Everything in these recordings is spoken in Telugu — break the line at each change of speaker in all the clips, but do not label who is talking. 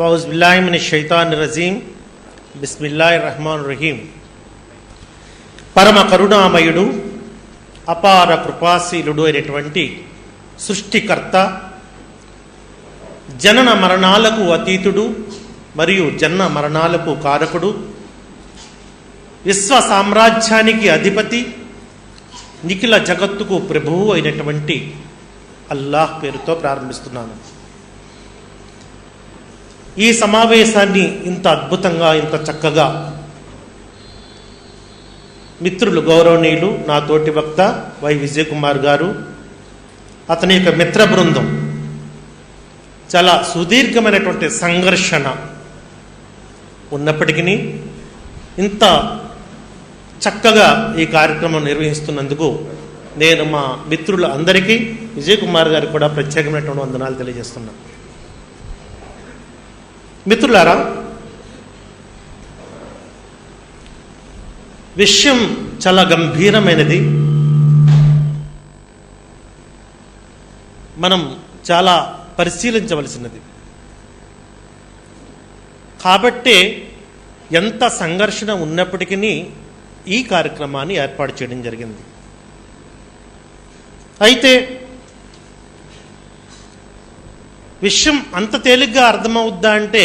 ఔజుబిల్లాహి మినష్ షైతానిర్ రజీం. బిస్మిల్లాహిర్ రహ్మానిర్ రహీం. పరమ కరుణామయుడు, అపార కృపాశీలుడు అయినటువంటి సృష్టికర్త, జనన మరణాలకు అతీతుడు మరియు జన్మ మరణాలకు కారకుడు, విశ్వ సామ్రాజ్యానికి అధిపతి, నిఖిల జగత్తుకు ప్రభువు అయినటువంటి అల్లాహ్ పేరుతో ప్రారంభిస్తున్నాను. ఈ సమావేశాన్ని ఇంత అద్భుతంగా, ఇంత చక్కగా మిత్రులు, గౌరవనీయులు, నా తోటి వక్త వై విజయ్ కుమార్ గారు, అతని యొక్క మిత్ర బృందం చాలా సుదీర్ఘమైనటువంటి సంఘర్షణ ఉన్నప్పటికీ ఇంత చక్కగా ఈ కార్యక్రమం నిర్వహిస్తున్నందుకు నేను మా మిత్రులు అందరికీ, విజయ్ కుమార్ గారికి కూడా ప్రత్యేకమైనటువంటి వందనాలు తెలియజేస్తున్నాను. మిత్రులారా, విషయం చాలా గంభీరమైనది. మనం చాలా పరిశీలించవలసినది. కాబట్టే ఎంత సంఘర్షణ ఉన్నప్పటికీ ఈ కార్యక్రమాన్ని ఏర్పాటు చేయడం జరిగింది. అయితే విషయం అంత తేలిగ్గా అర్థమవుద్దా అంటే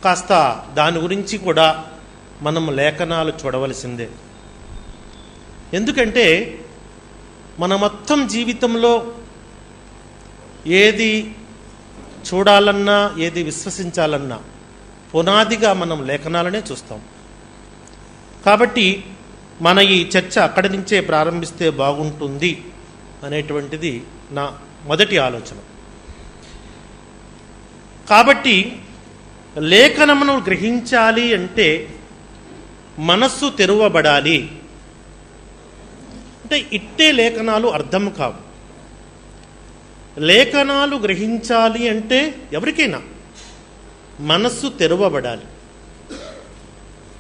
కాస్త దాని గురించి కూడా మనం లేఖనాలు చూడవలసిందే. ఎందుకంటే మన మొత్తం జీవితంలో ఏది చూడాలన్నా, ఏది విశ్వసించాలన్నా పునాదిగా మనం లేఖనాలనే చూస్తాం. కాబట్టి మన ఈ చర్చ అక్కడి నుంచే ప్రారంభిస్తే బాగుంటుంది అనేటువంటిది నా మొదటి ఆలోచన. కాబట్టి లేఖనమును గ్రహించాలి అంటే మనస్సు తెరవబడాలి. అంటే ఇట్టే లేఖనాలు అర్థం కావు. లేఖనాలు గ్రహించాలి అంటే ఎవరికైనా మనస్సు తెరవబడాలి.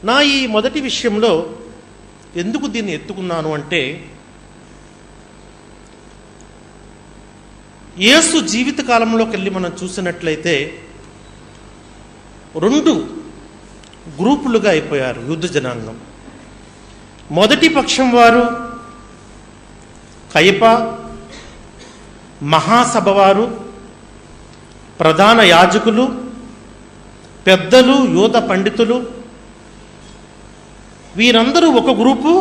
నా ఈ మొదటి విషయంలో ఎందుకు దీన్ని ఎత్తుకున్నాను అంటే, యేసు జీవిత కాలంలోకి వెళ్ళి మనం చూసినట్లయితే 2 గ్రూపులుగా అయిపోయారు యూద జనాంగం. మొదటి పక్షం వారు కయప, మహాసభ వారు, ప్రధాన యాజకులు, పెద్దలు, యూద పండితులు, వీరందరూ ఒక గ్రూపు.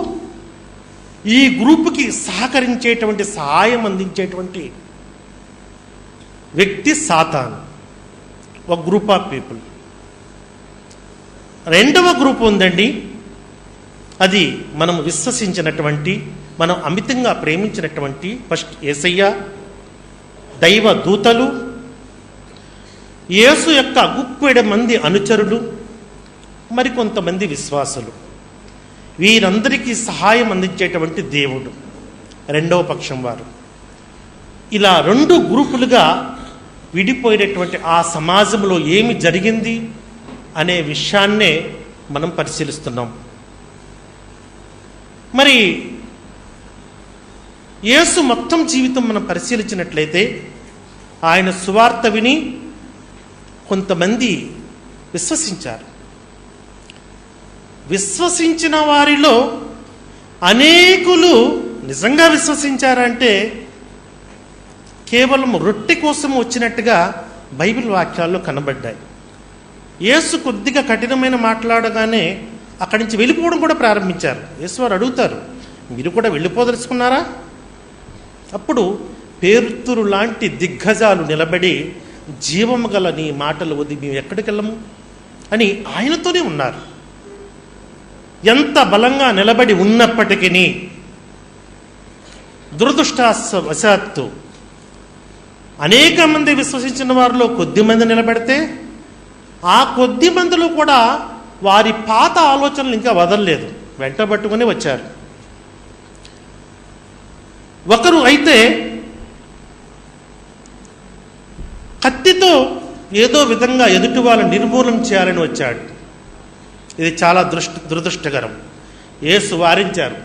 ఈ గ్రూపుకి సహకరించేటువంటి, సహాయం అందించేటువంటి వ్యక్తి సాతాను, ఒక గ్రూప్ ఆఫ్ పీపుల్. రెండవ గ్రూప్ ఉందండి, అది మనం విశ్వసించినటువంటి, మనం అమితంగా ప్రేమించినటువంటి ఫస్ట్ యేసయ్య, దైవ దూతలు, యేసు యొక్క గుప్పెడు మంది అనుచరులు, మరికొంతమంది విశ్వాసులు. వీరందరికీ సహాయం అందించేటువంటి దేవుడు రెండవ పక్షం వారు. ఇలా 2 గ్రూపులుగా విడిపోయినటువంటి ఆ సమాజంలో ఏమి జరిగింది అనే విషయాన్నే మనం పరిశీలిస్తున్నాం. మరి యేసు మొత్తం జీవితం మనం పరిశీలించినట్లయితే ఆయన సువార్త విని కొంతమంది విశ్వసించారు. విశ్వసించిన వారిలో అనేకులు నిజంగా విశ్వసించారంటే కేవలం రొట్టె కోసం వచ్చినట్టుగా బైబిల్ వాక్యాల్లో కనబడ్డాయి. యేసు కొద్దిగా కఠినమైన మాట్లాడగానే అక్కడి నుంచి వెళ్ళిపోవడం కూడా ప్రారంభించారు. యేసు వారు అడుగుతారు, మీరు కూడా వెళ్ళిపోదలుచుకున్నారా? అప్పుడు పేతురు లాంటి దిగ్గజాలు నిలబడి, జీవము గల నీ మాటలు వదిలి మేము ఎక్కడికి వెళ్ళము అని ఆయనతోనే ఉన్నారు. ఎంత బలంగా నిలబడి ఉన్నప్పటికీ దురదృష్టవశాత్తు అనేక మంది విశ్వసించిన వారిలో కొద్ది మంది నిలబడితే, ఆ కొద్ది మందిలో కూడా వారి పాత ఆలోచనలు ఇంకా వదలలేదు, వెంటబట్టుకుని వచ్చారు. ఒకరు అయితే కత్తితో ఏదో విధంగా ఎదుటి వాళ్ళని నిర్మూలన చేయాలని వచ్చాడు. ఇది చాలా దురదృష్టకరం. యేసు వారించారు,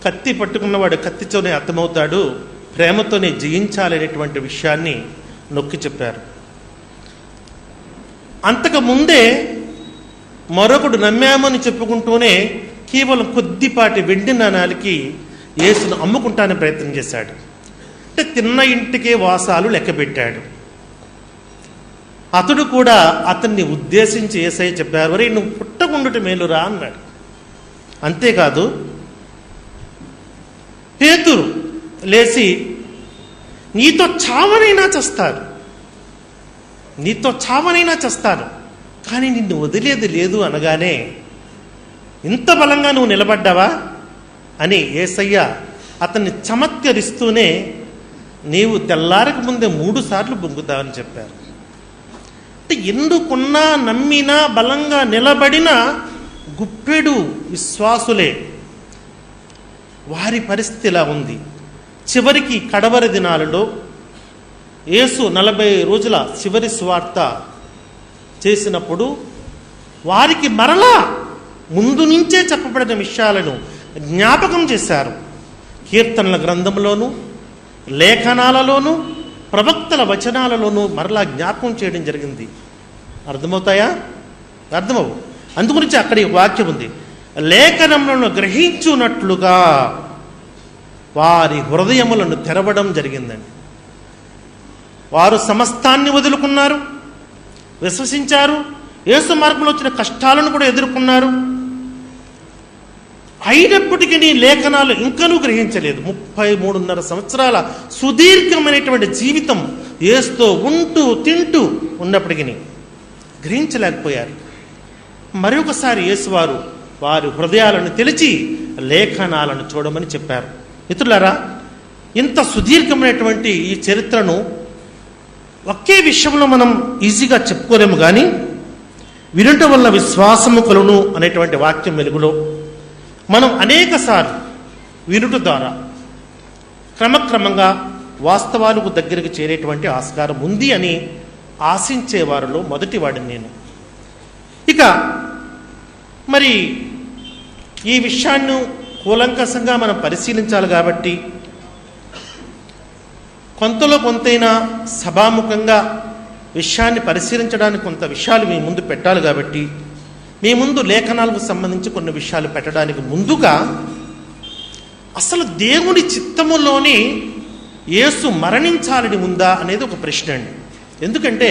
కత్తి పట్టుకున్నవాడు కత్తితోనే అర్థమవుతాడు, ప్రేమతోనే జయించాలనేటువంటి విషయాన్ని నొక్కి చెప్పారు. అంతకు ముందే మరొకడు నమ్మామని చెప్పుకుంటూనే కేవలం కొద్దిపాటి వెండి నాణాలకి యేసును అమ్ముకుంటానే ప్రయత్నం చేశాడు. అంటే తిన్న ఇంటికే వాసాలు లెక్కబెట్టాడు. అతడు కూడా అతన్ని ఉద్దేశించి యేసయ్య చెప్పారు, "ఒరేయ్, నువ్వు పుట్టకుండుట మేలురా" అన్నాడు. అంతేకాదు, పేతురు లేచి, నీతో చావనైనా చస్తారు, కానీ నిన్ను వదిలేది లేదు అనగానే, ఇంత బలంగా నువ్వు నిలబడ్డావా అని యేసయ్య అతన్ని చమత్కరిస్తూనే, నీవు తెల్లారక ముందే 3 సార్లు బొంగుతావని చెప్పారు. అంటే ఎందుకున్నా నమ్మినా బలంగా నిలబడిన గుప్పెడు విశ్వాసులే వారి పరిస్థితి ఇలా ఉంది. చివరికి కడవరి దినాలలో యేసు 40 రోజుల చివరి సువార్త చేసినప్పుడు వారికి మరలా ముందు నుంచే చెప్పబడిన విషయాలను జ్ఞాపకం చేశారు. కీర్తనల గ్రంథంలోనూ, లేఖనాలలోనూ, ప్రవక్తల వచనాలలోనూ మరలా జ్ఞాపకం చేయడం జరిగింది. అర్థమవుతాయా? అర్థమవు. అందుగురించి అక్కడ ఈ వాక్యం ఉంది, లేఖనములను గ్రహించున్నట్లుగా వారి హృదయములను తెరవడం జరిగిందండి. వారు సమస్తాన్ని వదులుకున్నారు, విశ్వసించారు, యేసు మార్గంలో వచ్చిన కష్టాలను కూడా ఎదుర్కొన్నారు. అయినప్పటికీ నీ లేఖనాలు ఇంకనూ గ్రహించలేదు. 33.5 సంవత్సరాల సుదీర్ఘమైనటువంటి జీవితం యేసుతో ఉంటూ తింటూ ఉన్నప్పటికీ గ్రహించలేకపోయారు. మరొకసారి యేసువారు వారి హృదయాలను తెలిచి లేఖనాలను చూడమని చెప్పారు. మిత్రులారా, ఇంత సుదీర్ఘమైనటువంటి ఈ చరిత్రను ఒకే విషయంలో మనం ఈజీగా చెప్పుకోలేము, కానీ వినుట వల్ల విశ్వాసము కలుగును అనేటువంటి వాక్యం వెలుగులో మనం అనేక సార్లు వినుట ద్వారా క్రమక్రమంగా వాస్తవాలకు దగ్గరికి చేరేటువంటి ఆస్కారం ఉంది అని ఆశించే వారిలో మొదటివాడిని నేను. ఇక మరి ఈ విషయాన్ని కూలంకషంగా మనం పరిశీలించాలి కాబట్టి కొంతలో కొంతైనా సభాముఖంగా విషయాన్ని పరిశీలించడానికి కొంత విషయాలు మీ ముందు పెట్టాలి కాబట్టి మీ ముందు లేఖనాలకు సంబంధించి కొన్ని విషయాలు పెట్టడానికి ముందుగా అసలు దేవుని చిత్తములోని యేసు మరణించాలని ఉందా అనేది ఒక ప్రశ్న అండి. ఎందుకంటే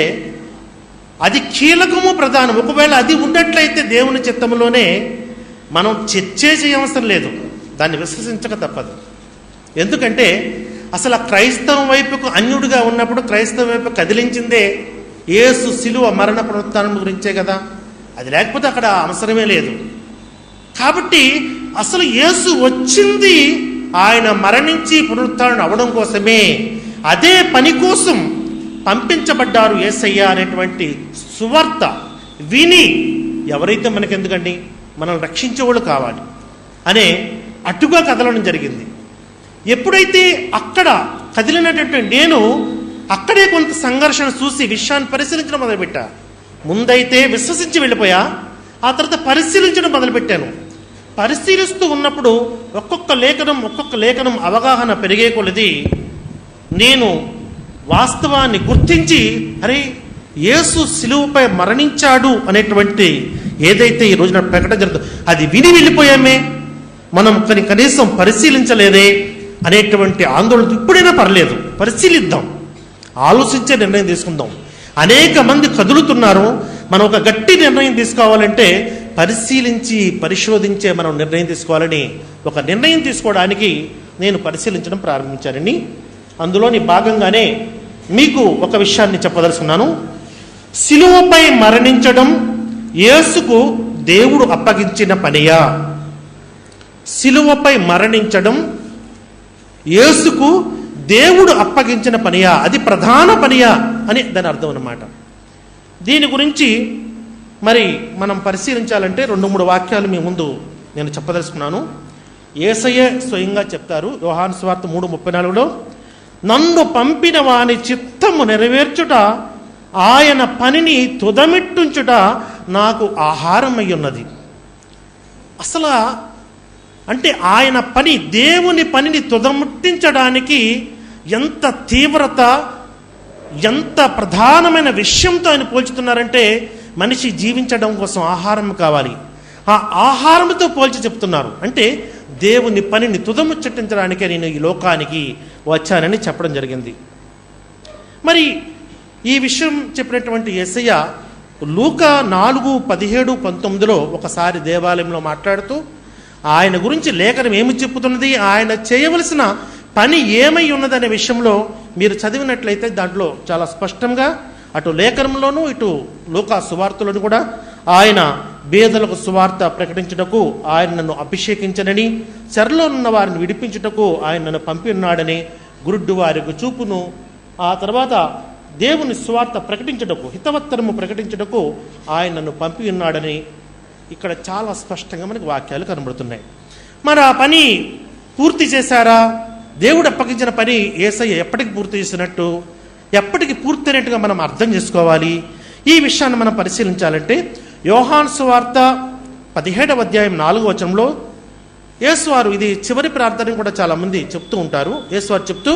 అది కీలకము, ప్రధానం. ఒకవేళ అది ఉన్నట్లయితే దేవుని చిత్తములోనే మనం చర్చే చేయవసరం లేదు, దాన్ని విశ్వసించక తప్పదు. ఎందుకంటే అసలు ఆ క్రైస్తవం వైపుకు అన్యుడిగా ఉన్నప్పుడు క్రైస్తవం వైపు కదిలించిందే యేసు శిలువ మరణ పునరుత్థానం గురించే కదా. అది లేకపోతే అక్కడ అవసరమే లేదు. కాబట్టి అసలు యేసు వచ్చింది ఆయన మరణించి పునరుత్థానం అవడం కోసమే. అదే పని కోసం పంపించబడ్డారు యేసయ్య అనేటువంటి సువార్త విని ఎవరైతే మనకెందుకండి, మనం రక్షించేవాళ్ళు కావాలి అనే అటుగా కదలడం జరిగింది. ఎప్పుడైతే అక్కడ కదిలినటువంటి నేను అక్కడే కొంత సంఘర్షణ చూసి విషయాన్ని పరిశీలించడం మొదలుపెట్టా. ముందైతే విశ్వసించి వెళ్ళిపోయా, ఆ తర్వాత పరిశీలించడం మొదలుపెట్టాను. పరిశీలిస్తూ ఉన్నప్పుడు ఒక్కొక్క లేఖనం అవగాహన పెరిగే కొలది నేను వాస్తవాన్ని గుర్తించి, అరే యేసు శిలువపై మరణించాడు అనేటువంటి ఏదైతే ఈ రోజున ప్రకటన జరుగుతుందో అది విని వెళ్ళిపోయామే, మనం కనీసం పరిశీలించలేదే అనేటువంటి ఆందోళన. ఇప్పుడైనా పర్లేదు, పరిశీలిద్దాం, ఆలోచించే నిర్ణయం తీసుకుందాం. అనేక మంది కదులుతున్నారు. మనం ఒక గట్టి నిర్ణయం తీసుకోవాలంటే పరిశీలించి పరిశోధించే మనం నిర్ణయం తీసుకోవాలని ఒక నిర్ణయం తీసుకోవడానికి నేను పరిశీలించడం ప్రారంభించానండి. అందులోని భాగంగానే మీకు ఒక విషయాన్ని చెప్పదలుచుకున్నాను. శిలువపై మరణించడం యేసుకు దేవుడు అప్పగించిన పనియా? శిలువపై మరణించడం యేసుకు దేవుడు అప్పగించిన పనియా? అది ప్రధాన పనియా అని దాని అర్థం అన్నమాట. దీని గురించి మరి మనం పరిశీలించాలంటే 2-3 వాక్యాలు మీ ముందు నేను చెప్పదలుచుకున్నాను. యేసయ్య స్వయంగా చెప్తారు యోహాను సువార్త 3:34లో, నన్ను పంపిన వాని చిత్తము నెరవేర్చుట, ఆయన పనిని తుదమిట్టుంచుట నాకు ఆహారమై ఉన్నది. అసలు అంటే ఆయన పని, దేవుని పనిని తుదముట్టించడానికి ఎంత తీవ్రత, ఎంత ప్రధానమైన విషయంతో ఆయన పోల్చుతున్నారంటే మనిషి జీవించడం కోసం ఆహారం కావాలి. ఆ ఆహారంతో పోల్చి చెప్తున్నారు. అంటే దేవుని పనిని తుదముచ్చటించడానికే నేను ఈ లోకానికి వచ్చానని చెప్పడం జరిగింది. మరి ఈ విషయం చెప్పినటువంటి యేసయ్య లూకా 4:17-19 ఒకసారి దేవాలయంలో మాట్లాడుతూ ఆయన గురించి లేఖనం ఏమి చెప్పుతున్నది, ఆయన చేయవలసిన పని ఏమై ఉన్నదనే విషయంలో మీరు చదివినట్లయితే దాంట్లో చాలా స్పష్టంగా అటు లేఖనంలోనూ ఇటు లూకా సువార్తలోను కూడా ఆయన బేదలకు సువార్త ప్రకటించుటకు ఆయన నన్ను అభిషేకించనని, చెరలో ఉన్న వారిని విడిపించుటకు ఆయన నన్ను పంపి ఉన్నాడని, గురుడ్డు వారికి చూపును, ఆ తర్వాత దేవుని సువార్త ప్రకటించుటకు, హితవత్తరము ప్రకటించుటకు ఆయన నన్ను పంపి ఉన్నాడని ఇక్కడ చాలా స్పష్టంగా మనకు వాక్యాలు కనబడుతున్నాయి. మరి ఆ పని పూర్తి చేశారా? దేవుడు అప్పగించిన పని యేసయ్య ఎప్పటికి పూర్తి చేసినట్టు, ఎప్పటికి పూర్తయినట్టుగా మనం అర్థం చేసుకోవాలి. ఈ విషయాన్ని మనం పరిశీలించాలంటే యోహాను సువార్త 17వ అధ్యాయం 4వ వచనంలో యేసువారు, ఇది చివరి ప్రార్థన కూడా చాలామంది చెప్తూ ఉంటారు, యేసువారు చెప్తూ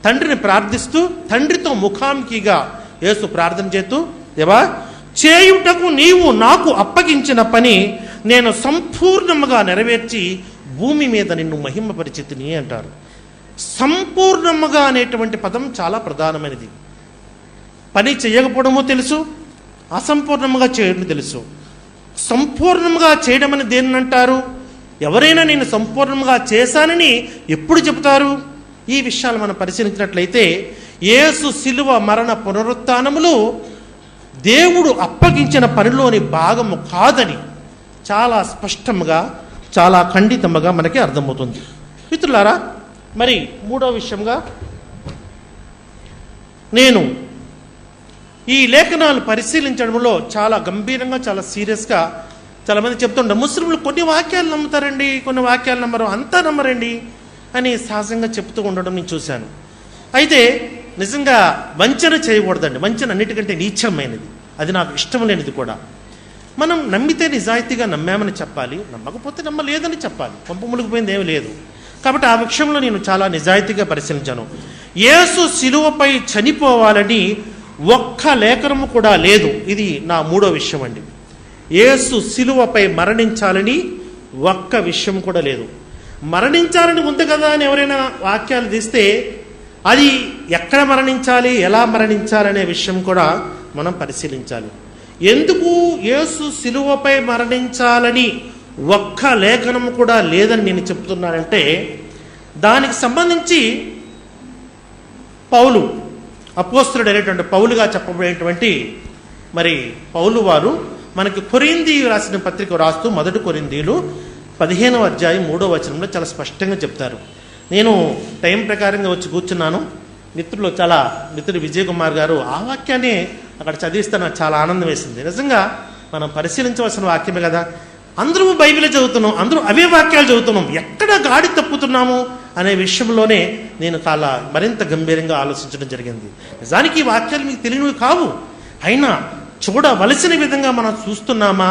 తండ్రిని ప్రార్థిస్తూ తండ్రితో ముఖాముఖిగా యేసు ప్రార్థన చేస్తూ, దేవా, చేయుటకు నీవు నాకు అప్పగించిన పని నేను సంపూర్ణముగా నెరవేర్చి భూమి మీద నిన్ను మహిమపరిచితిని అంటారు. సంపూర్ణముగా అనేటువంటి పదం చాలా ప్రధానమైనది. పని చేయకపోవడమో తెలుసు, అసంపూర్ణముగా చేయడం తెలుసు. సంపూర్ణముగా చేయడం అని దేన్ని అంటారు? ఎవరైనా నేను సంపూర్ణంగా చేశానని ఎప్పుడు చెబుతారు? ఈ విషయాలు మనం పరిశీలించినట్లయితే యేసు శిలువ మరణ పునరుత్థానములు దేవుడు అప్పగించిన పనిలోని భాగము కాదని చాలా స్పష్టంగా, చాలా ఖండితంగా మనకి అర్థమవుతుంది. మిత్రులారా, మరి మూడో విషయంగా నేను ఈ లేఖనాలు పరిశీలించడంలో చాలా గంభీరంగా, చాలా సీరియస్గా చాలామంది చెప్తుంటారు, ముస్లింలు కొన్ని వాక్యాలు నమ్ముతారండి, కొన్ని వాక్యాలు నమ్మరు, అంతా నమ్మరండి అని సహజంగా చెప్తూ ఉండడం నేను చూశాను. అయితే నిజంగా వంచన చేయకూడదండి. వంచన అన్నిటికంటే నీచమైనది, అది నాకు ఇష్టం లేనిది కూడా. మనం నమ్మితే నిజాయితీగా నమ్మామని చెప్పాలి, నమ్మకపోతే నమ్మలేదని చెప్పాలి. పంపు మునిగిపోయింది ఏమీ లేదు. కాబట్టి ఆ విషయంలో నేను చాలా నిజాయితీగా పరిశీలించాను. యేసు శిలువపై చనిపోవాలని ఒక్క లేఖనము కూడా లేదు. ఇది నా మూడో విషయం అండి. యేసు శిలువపై మరణించాలని ఒక్క విషయం కూడా లేదు. మరణించాలని ఉంది కదా అని ఎవరైనా వాక్యాలు తీస్తే అది ఎక్కడ మరణించాలి, ఎలా మరణించాలనే విషయం కూడా మనం పరిశీలించాలి. ఎందుకు యేసు శిలువపై మరణించాలని ఒక్క లేఖనం కూడా లేదని నేను చెప్తున్నానంటే దానికి సంబంధించి పౌలు, అపోస్తలుడు అనేటువంటి పౌలుగా చెప్పబడేటువంటి మరి పౌలు వారు మనకి కొరింథీ రాసిన పత్రిక రాస్తూ 1 కొరింథీలు 15వ అధ్యాయం 3వ వచనంలో చాలా స్పష్టంగా చెప్తారు. నేను టైం ప్రకారంగా వచ్చి కూర్చున్నాను. మిత్రుడు విజయ్ కుమార్ గారు ఆ వాక్యాన్ని అక్కడ చదివిస్తే నాకు చాలా ఆనందం వేసింది. నిజంగా మనం పరిశీలించవలసిన వాక్యమే కదా. అందరూ బైబిలే చదువుతున్నాం, అందరూ అవే వాక్యాలు చదువుతున్నాం, ఎక్కడ గాడి తప్పుతున్నాము అనే విషయంలోనే నేను చాలా మరింత గంభీరంగా ఆలోచించడం జరిగింది. నిజానికి ఈ వాక్యాలు మీకు తెలియనివి కావు, అయినా చూడవలసిన విధంగా మనం చూస్తున్నామా,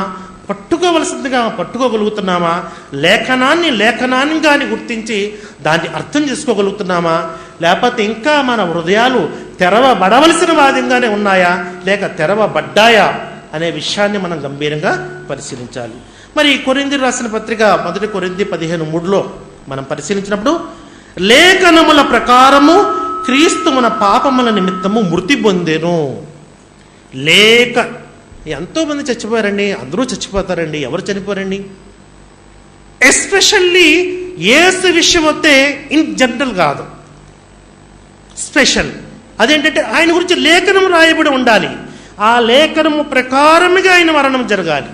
పట్టుకోవలసిందిగా పట్టుకోగలుగుతున్నామా, లేఖనాన్ని గుర్తించి దాన్ని అర్థం చేసుకోగలుగుతున్నామా, లేకపోతే ఇంకా మన హృదయాలు తెరవబడవలసిన వాదంగానే ఉన్నాయా లేక తెరవబడ్డాయా అనే విషయాన్ని మనం గంభీరంగా పరిశీలించాలి. మరి కొరింథీయులకు రాసిన పత్రిక 1 కొరింథీ 15:3 మనం పరిశీలించినప్పుడు లేఖనముల ప్రకారము క్రీస్తు మన పాపముల నిమిత్తము మృతి పొందెను. ఎంతోమంది చచ్చిపోయారండి, అందరూ చచ్చిపోతారండి, ఎవరు చనిపోరండి? ఎస్పెషల్లీ యేసు విషయం వస్తే ఇన్ జనరల్ కాదు, స్పెషల్. అదేంటంటే ఆయన గురించి లేఖనం రాయబడి ఉండాలి, ఆ లేఖనము ప్రకారముగా ఆయన మరణం జరగాలి.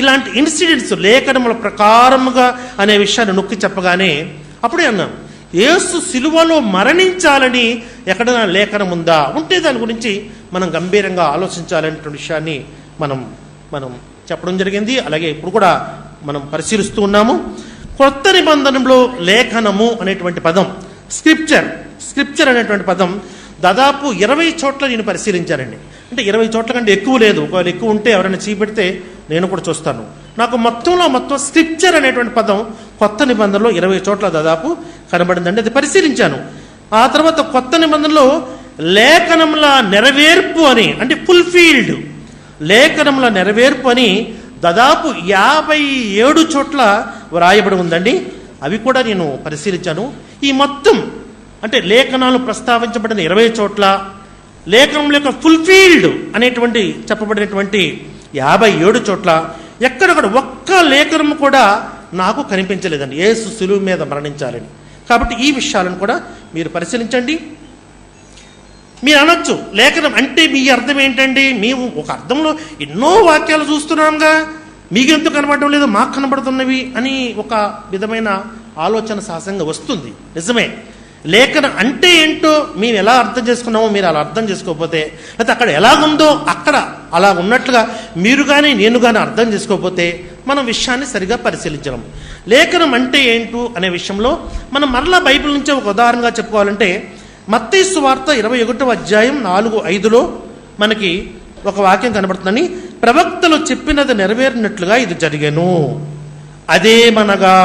ఇలాంటి ఇన్సిడెంట్స్ లేఖనముల ప్రకారముగా అనే విషయాన్ని నొక్కి చెప్పగానే అప్పుడే అన్నాను, యేసు సిలువలో మరణించాలని ఎక్కడైనా లేఖనం ఉందా? ఉంటే దాని గురించి మనం గంభీరంగా ఆలోచించాలనేటువంటి విషయాన్ని మనం చెప్పడం జరిగింది. అలాగే ఇప్పుడు కూడా మనం పరిశీలిస్తూ ఉన్నాము. కొత్త నిబంధనలో లేఖనము అనేటువంటి పదం, స్క్రిప్చర్ అనేటువంటి పదం దాదాపు 20 చోట్ల నేను పరిశీలించానండి. అంటే 20 చోట్ల కంటే ఎక్కువ లేదు. ఒకవేళ ఎక్కువ ఉంటే ఎవరైనా చూపెడితే నేను కూడా చూస్తాను. నాకు మొత్తం స్క్రిప్చర్ అనేటువంటి పదం కొత్త నిబంధనలో 20 చోట్ల దాదాపు కనబడిందండి. అది పరిశీలించాను. ఆ తర్వాత కొత్త నిబంధనలో లేఖనముల నెరవేర్పు అని, అంటే ఫుల్ఫీల్డ్, లేఖనముల నెరవేర్పు అని దాదాపు 57 చోట్ల వ్రాయబడి ఉందండి. అవి కూడా నేను పరిశీలించాను. ఈ మొత్తం అంటే లేఖనాలు ప్రస్తావించబడిన 20 చోట్ల, లేఖనం యొక్క ఫుల్ఫీల్డ్ అనేటువంటి చెప్పబడినటువంటి 57 చోట్ల ఎక్కడొక్కడ ఒక్క లేఖనం కూడా నాకు కనిపించలేదండి యేసు సిలువ మీద మరణించాలని. కాబట్టి ఈ విషయాలను కూడా మీరు పరిశీలించండి. మీరు అనొచ్చు, లేఖనం అంటే మీ అర్థం ఏంటండి? మేము ఒక అర్థంలో ఎన్నో వాక్యాలు చూస్తున్నాంగా, మీకెందుకు కనబడడం లేదు, మాకు కనబడుతున్నవి అని ఒక విధమైన ఆలోచన సహజంగా వస్తుంది. నిజమే, లేఖనం అంటే ఏంటో మేము ఎలా అర్థం చేసుకున్నామో మీరు అలా అర్థం చేసుకోకపోతే, లేకపోతే అక్కడ ఎలాగుందో అక్కడ అలా ఉన్నట్లుగా మీరు కానీ నేను కానీ అర్థం చేసుకోకపోతే మనం విషయాన్ని సరిగా పరిశీలించడం. లేఖనం అంటే ఏంటో అనే విషయంలో మనం మరలా బైబిల్ నుంచే ఒక ఉదాహరణగా చెప్పుకోవాలంటే, మత్తయి సువార్త 21వ అధ్యాయం 4-5లో మనకి ఒక వాక్యం కనబడుతుందని, ప్రవక్తలు చెప్పినది నెరవేరినట్లుగా ఇది జరిగెను. అదేమనగా,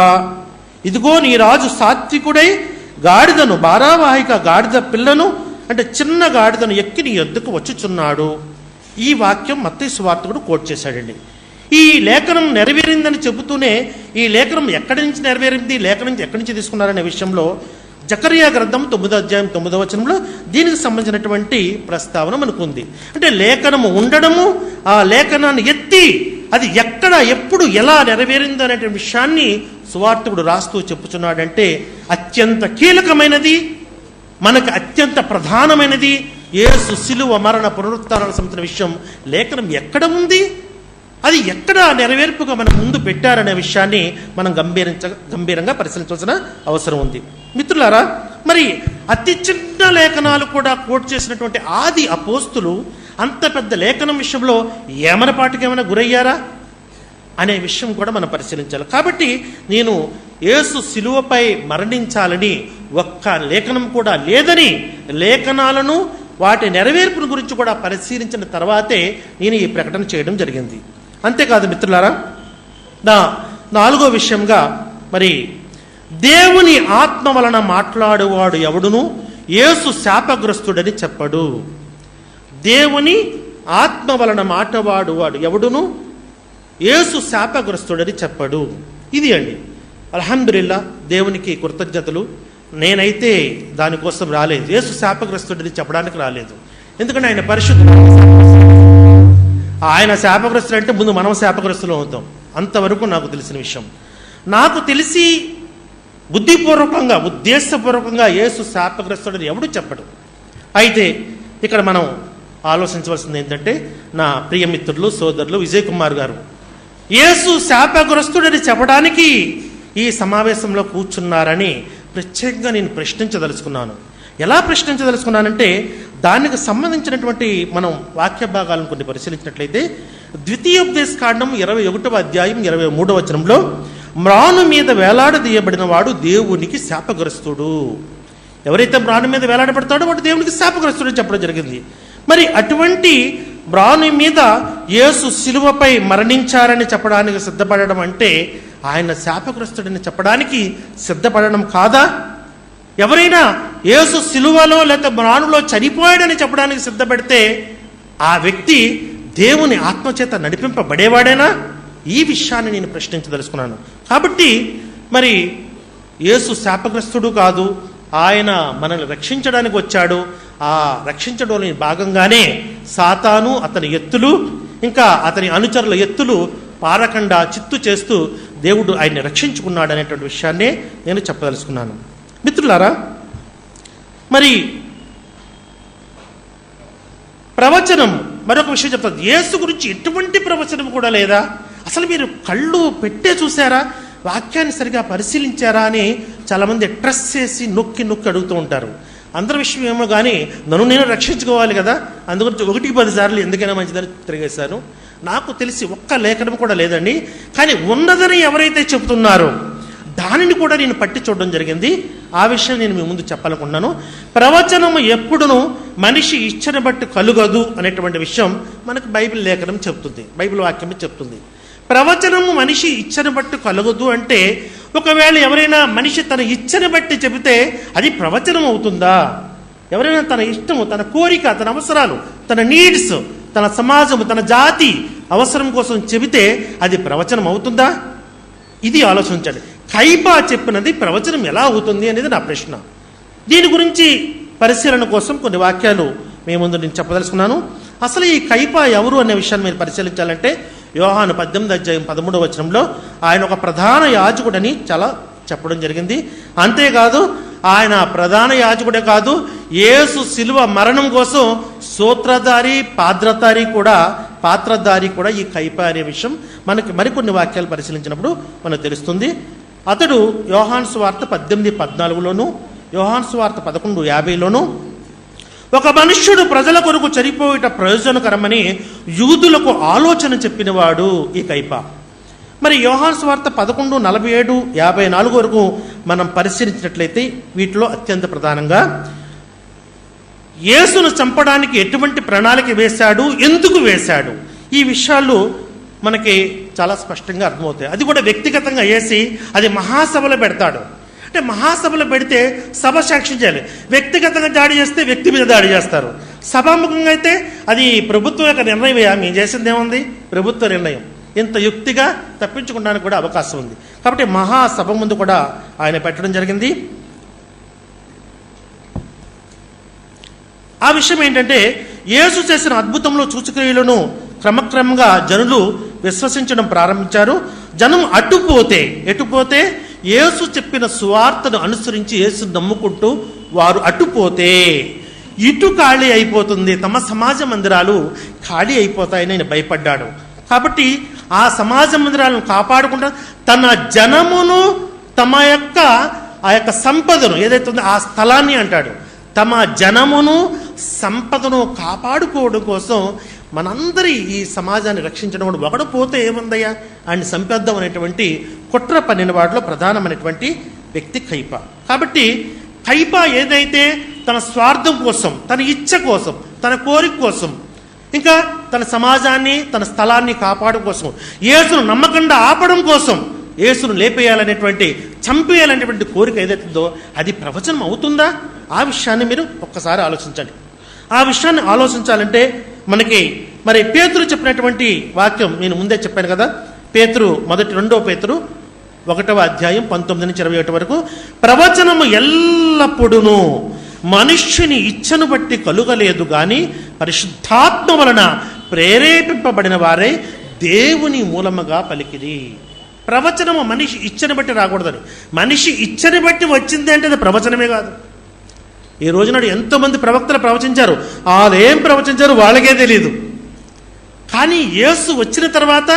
ఇదిగో నీ రాజు సాత్వికుడై గాడిదను, భారావాహిక గాడిద పిల్లను అంటే చిన్న గాడిదను ఎక్కి నీ యొద్దకు వచ్చుచున్నాడు. ఈ వాక్యం మత్తయి సువార్తకుడు కోట్ చేశాడండి. ఈ లేఖనం నెరవేరిందని చెబుతూనే ఈ లేఖనం ఎక్కడి నుంచి నెరవేరింది, లేఖనం నుంచి ఎక్కడి నుంచి తీసుకున్నారనే విషయంలో జకరియా గ్రంథం 9వ అధ్యాయం 9వ వచనంలో దీనికి సంబంధించినటువంటి ప్రస్తావన మనకు ఉంది. అంటే లేఖనము ఉండడము, ఆ లేఖనాన్ని ఎత్తి అది ఎక్కడ ఎప్పుడు ఎలా నెరవేరింది అనే విషయాన్ని సువార్తకుడు రాస్తూ చెప్పుచున్నాడంటే, అత్యంత కీలకమైనది, మనకు అత్యంత ప్రధానమైనది యేసు సిలువ మరణ పునరుత్థానానికి సంబంధించిన విషయం లేఖనం ఎక్కడ ఉంది, అది ఎక్కడ నెరవేర్పుగా మన ముందు పెట్టారనే విషయాన్ని మనం గంభీరంగా పరిశీలించాల్సిన అవసరం ఉంది. మిత్రులారా, మరి అతి చిన్న లేఖనాలు కూడా కోట్ చేసినటువంటి ఆది అపోస్తులు అంత పెద్ద లేఖనం విషయంలో ఏమనపాటికేమైనా గురయ్యారా అనే విషయం కూడా మనం పరిశీలించాలి. కాబట్టి నేను యేసు సిలువపై మరణించాలని ఒక్క లేఖనం కూడా లేదని, లేఖనాలను వాటి నెరవేర్పును గురించి కూడా పరిశీలించిన తర్వాతే నేను ఈ ప్రకటన చేయడం జరిగింది. అంతేకాదు మిత్రులారా, నా 4వ విషయంగా, మరి దేవుని ఆత్మ వలన మాట్లాడువాడు ఎవడును యేసు శాపగ్రస్తుడని చెప్పడు. దేవుని ఆత్మ వలన మాట్లాడువాడు ఎవడును యేసు శాపగ్రస్తుడని చెప్పడు. ఇది అండి, అల్హమ్దులిల్లా, దేవునికి కృతజ్ఞతలు. నేనైతే దానికోసం రాలేదు, యేసు శాపగ్రస్తుడని చెప్పడానికి రాలేదు. ఎందుకంటే ఆయన పరిశుద్ధుడు. ఆయన శాపగ్రస్తుడు అంటే ముందు మనం శాపగ్రస్తులు అవుతాం. అంతవరకు నాకు తెలిసిన విషయం. నాకు తెలిసి బుద్ధిపూర్వకంగా ఉద్దేశపూర్వకంగా యేసు శాపగ్రస్తుడని ఎవడు చెప్పడు. అయితే ఇక్కడ మనం ఆలోచించవలసింది ఏంటంటే, నా ప్రియమిత్రులు సోదరులు విజయ్ కుమార్ గారు యేసు శాపగ్రస్తుడని చెప్పడానికి ఈ సమావేశంలో కూర్చున్నారని ప్రత్యేకంగా నేను ప్రశ్నించదలుచుకున్నాను. ఎలా ప్రశ్నించదలుచుకున్నానంటే, దానికి సంబంధించినటువంటి మనం వాక్య భాగాలను కొన్ని పరిశీలించినట్లయితే, ద్వితీయోపదేశకాండం 21వ అధ్యాయం 23వ వచనంలో, మ్రాను మీద వేలాడదీయబడిన వాడు దేవునికి శాపగ్రస్తుడు. ఎవరైతే మ్రాను మీద వేలాడబడతాడో వాడు దేవునికి శాపగ్రస్తుడు అని చెప్పడం జరిగింది. మరి అటువంటి మ్రాను మీద యేసు సిలువపై మరణించారని చెప్పడానికి సిద్ధపడడం అంటే ఆయన శాపగ్రస్తుడని చెప్పడానికి సిద్ధపడడం కాదా? ఎవరైనా యేసు సిలువలో లేక మ్రానులో చనిపోయాడని చెప్పడానికి సిద్ధపడితే ఆ వ్యక్తి దేవుని ఆత్మచేత నడిపింపబడేవాడేనా? ఈ విషయాన్ని నేను ప్రశ్నించదలుచుకున్నాను. కాబట్టి మరి యేసు శాపగ్రస్తుడు కాదు, ఆయన మనల్ని రక్షించడానికి వచ్చాడు. ఆ రక్షించడంలో భాగంగానే సాతాను అతని ఎత్తులు, ఇంకా అతని అనుచరుల ఎత్తులు పారకుండా చిత్తు చేస్తూ దేవుడు ఆయన్ని రక్షించుకున్నాడు అనేటువంటి విషయాన్నే నేను చెప్పదలుచుకున్నాను. మిత్రులారా, మరి ప్రవచనం మరొక విషయం చెప్తాను. యేసు గురించి ఎటువంటి ప్రవచనం కూడా లేదా? అసలు మీరు కళ్ళు పెట్టే చూసారా, వాక్యాన్ని సరిగా పరిశీలించారా అని చాలామంది ట్రస్ చేసి నొక్కి అడుగుతూ ఉంటారు. అందరి విషయం ఏమో కానీ నన్ను నేను రక్షించుకోవాలి కదా, అందుగురించి 1-10 సార్లు ఎందుకైనా మంచిదని తిరిగేశాను. నాకు తెలిసి ఒక్క లేఖనం కూడా లేదండి. కానీ ఉన్నదని ఎవరైతే చెబుతున్నారో దానిని కూడా నేను పట్టి చూడడం జరిగింది. ఆ విషయం నేను మీ ముందు చెప్పాలనుకున్నాను. ప్రవచనము ఎప్పుడునూ మనిషి ఇచ్చని బట్టి కలుగదు అనేటువంటి విషయం మనకు బైబిల్ లేఖనం చెప్తుంది, బైబిల్ వాక్యం చెప్తుంది. ప్రవచనము మనిషి ఇచ్చని బట్టి కలుగదు అంటే, ఒకవేళ ఎవరైనా మనిషి తన ఇచ్చని బట్టి చెబితే అది ప్రవచనం అవుతుందా? ఎవరైనా తన ఇష్టము, తన కోరిక, తన అవసరాలు, తన నీడ్స్, తన సమాజము, తన జాతి అవసరం కోసం చెబితే అది ప్రవచనం అవుతుందా? ఇది ఆలోచించండి. కైపా చెప్పినది ప్రవచనం ఎలా అవుతుంది అనేది నా ప్రశ్న. దీని గురించి పరిశీలన కోసం కొన్ని వాక్యాలు మీ ముందు నేను చెప్పదలుచుకున్నాను. అసలు ఈ కైపా ఎవరు అనే విషయాన్ని మీరు పరిశీలించాలంటే యోహాను 18:13 ఆయన ఒక ప్రధాన యాజకుడని చాలా చెప్పడం జరిగింది. అంతేకాదు ఆయన ప్రధాన యాజకుడే కాదు, యేసు శిలువ మరణం కోసం సూత్రధారి పాత్రధారి కూడా ఈ కైపా అనే విషయం మనకి మరికొన్ని వాక్యాలు పరిశీలించినప్పుడు మనకు తెలుస్తుంది. అతడు యోహాను సువార్త 18:14 యోహాను సువార్త 11:50 ఒక మనుష్యుడు ప్రజల కొరకు చనిపోయేట ప్రయోజనకరమని యూదులకు ఆలోచన చెప్పినవాడు ఈ కైపా. మరి యోహాను సువార్త 11:47, 54 వరకు మనం పరిశీలించినట్లయితే వీటిలో అత్యంత ప్రధానంగా యేసును చంపడానికి ఎటువంటి ప్రణాళిక వేశాడు, ఎందుకు వేశాడు, ఈ విషయాలు మనకి చాలా స్పష్టంగా అర్థమవుతాయి. అది కూడా వ్యక్తిగతంగా వేసి అది మహాసభలో పెడతాడు. అంటే మహాసభలో పెడితే సభ సాక్ష్యం చేయాలి. వ్యక్తిగతంగా దాడి చేస్తే వ్యక్తి మీద దాడి చేస్తారు. సభాముఖంగా అయితే అది ప్రభుత్వం యొక్క నిర్ణయం. మేము చేసింది ఏముంది? ప్రభుత్వ నిర్ణయం. ఇంత యుక్తిగా తప్పించుకోవడానికి కూడా అవకాశం ఉంది. కాబట్టి మహాసభ ముందు కూడా ఆయన పెట్టడం జరిగింది. ఆ విషయం ఏంటంటే యేసు చేసిన అద్భుతంలో సూచక్రియలను క్రమక్రమంగా జనులు విశ్వసించడం ప్రారంభించారు. జనం ఎటుపోతే యేసు చెప్పిన సువార్తను అనుసరించి యేసు నమ్ముకుంటూ వారు అటుపోతే ఇటు ఖాళీ అయిపోతుంది, తమ సమాజ మందిరాలు ఖాళీ అయిపోతాయని ఆయన భయపడ్డాడు. కాబట్టి ఆ సమాజ మందిరాలను కాపాడుకుంటా తన జనమును ఆ యొక్క సంపదను ఏదైతే ఉందో ఆ స్థలాన్ని అంటాడు, తమ జనమును సంపదను కాపాడుకోవడం కోసం మనందరి ఈ సమాజాన్ని రక్షించడం కూడా ఒకడు పోతే ఏముందయ్యా ఆయన సంపేద్దాం అనేటువంటి కుట్ర పన్నిన వాటిలో ప్రధానమైనటువంటి వ్యక్తి కైపా. కాబట్టి కైపా ఏదైతే తన స్వార్థం కోసం, తన ఇచ్చ కోసం, తన కోరిక కోసం, ఇంకా తన సమాజాన్ని తన స్థలాన్ని కాపాడడం కోసం, యేసును నమ్మకుండా ఆపడం కోసం, యేసును లేపేయాలనేటువంటి చంపేయాలనేటువంటి కోరిక ఏదైతుందో అది ప్రవచనం అవుతుందా? ఆ విషయాన్ని మీరు ఒక్కసారి ఆలోచించండి. ఆ విషయాన్ని ఆలోచించాలంటే మనకి మరి పేతురు చెప్పినటువంటి వాక్యం నేను ముందే చెప్పాను కదా. పేతురు 2 పేతురు 1:19-21 వరకు ప్రవచనము ఎల్లప్పుడూ మనుష్యుని ఇచ్చను బట్టి కలుగలేదు గాని పరిశుద్ధాత్మ వలన ప్రేరేపింపబడిన వారే దేవుని మూలముగా పలికిరి. ప్రవచనము మనిషి ఇచ్చని బట్టి రాకూడదని. మనిషి ఇచ్చని బట్టి వచ్చింది అంటే అది ప్రవచనమే కాదు. ఈ రోజునాడు ఎంతోమంది ప్రవక్తలు ప్రవచించారు, వాళ్ళు ఏం ప్రవచించారు వాళ్ళకే తెలియదు. కానీ యేసు వచ్చిన తర్వాత